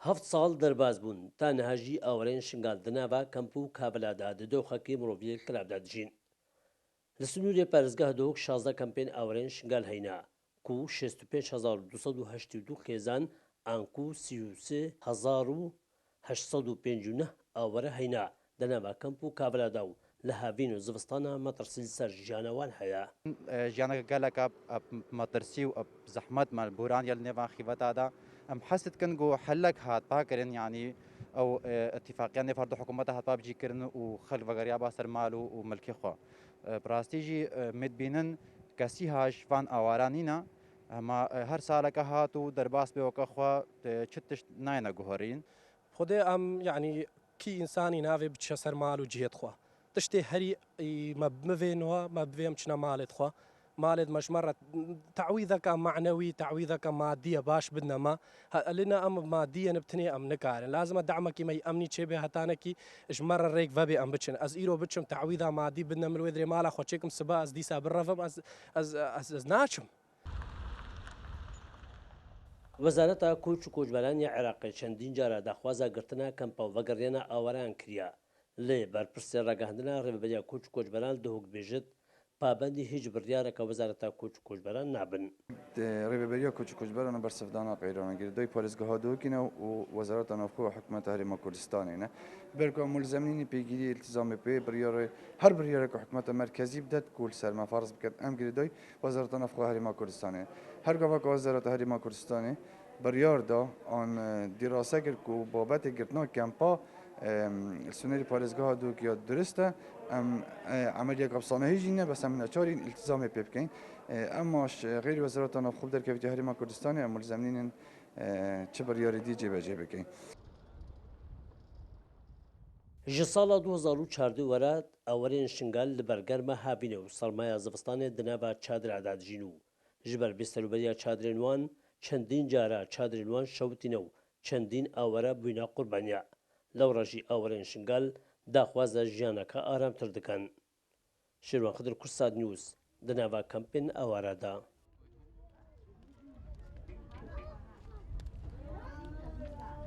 هەفت ساڵ دەرباز بوون تا نەهاژی ئاوەڕێن شنگال دناوە کەمپ و کابلادا ددۆخەکەی مرۆڤیە کلابدا دژین لە سنوورێ پارێزگا دۆک 16 کەمپین ئاوەڕێن شنگال هەینا کو 65282 خێزان ئانکو 33859 ئاوەرە هەینا دەناوە کەمپ و کابلادا و لە هاوین و زستانە مەترسیل سەر ژیانەوان هەیە ژیانەکە گەلەکە مەترسی و زەحمەت مەلبوران یە نێوان خیڤەتادا ئەم حەست کن گۆ حەلەک هات پاکردن یعنی ئەو اتفاقیان نێفەردە حکوومەتە هات پابجیکردن و خەل vەگەریا با سەر مال و ملکی خۆ براستیژی متبینن کەسی هاشفان ئاوارانینە ئەمە هەر ساڵەکە هات و دەرباس بێەوەکە خوا چ تشت نایەنە گوهۆرین خودێ ئەم یعنی کی ئینسانی ناوێ بچە سەر مال و جێت خوا تشتێ هەری مەبێنەوە مە بێم چنە مالێت خوا مالێت مەشمەڕە تعویدەکە معنەوی تعویدەکە مادیە باش بدنەما لنا ئەم مادیە نبتنێ ئەم نکارن لازمە دعمەکی مەی ئەمنی چێبێ هەتانەکی ژمەڕە ڕێک بەبێ ئەم بچن ئەس ئیرۆ بچم تعویدا مادی بدنە مرۆێ درێ ماڵە خۆچێکم سبا ئەس دیسا بڕەڤم ئەس ناچم وەزارەتە کۆچ و کۆچبەرانی عێراقی چەندین جارە داخوازە گرتنە کەمپە و ڤەگەڕێنە ئاوەران کریا لێ بەرپرسێ ڕاگەاندنە ڕێبەریا کۆچ و کۆچبەران دەهۆک بێژێت پابندی هیچ بڕیارێکە وەزارەتە کۆچ و کۆچبەران نابن ڕێبەریا کۆچ و کۆچبەرانە بەرسەفدانا قەیرانەگیر دوی پارێزگەها دۆکینە و وەزارەتە ناوخۆ و حکوومەتە هەرێما کوردستانینە بەرگا مولزەمینی پێگیری التزامی پێ بڕیارە هەر بڕیارێکە حکوومەتە مەرکەزی بدەت کول سەرما فارز بکات ئەم گردۆی وەزارەتە ناوخۆ هەرێما کوردستانێ هەرگاوەکە وەزارەتە هەرێما کوردستانێ بڕیاردا ئان دیراسە کرد و بابەتێک گرتنەوە کەمپا سنەری پارێزگەها دۆکیا درستە ئەم عملیە قەبسانە هیچینە بەس ئەم نەچارین التزامی پێ بکەین ئەماش غیری وەزارەتە ناوخۆ دەرکەوتی هەرێما کوردستانی ئەم مولزەمینن چه بڕیارێتی جێبەجێ بکەین ji sala 2014 were ewerên şingal li ber germa habîne û sermaya zivistanê di nava çadira da dijîn û ji ber bêserûberiya çadırên wan çendîn cara çadırên wan şewitîne û çendîn awere bûyne qurbaniya lewra jî ewerên şingal daxwaza jiyaneka aramtir dikin. Şêrwan Xedir Kursad News di nava kampên awara da.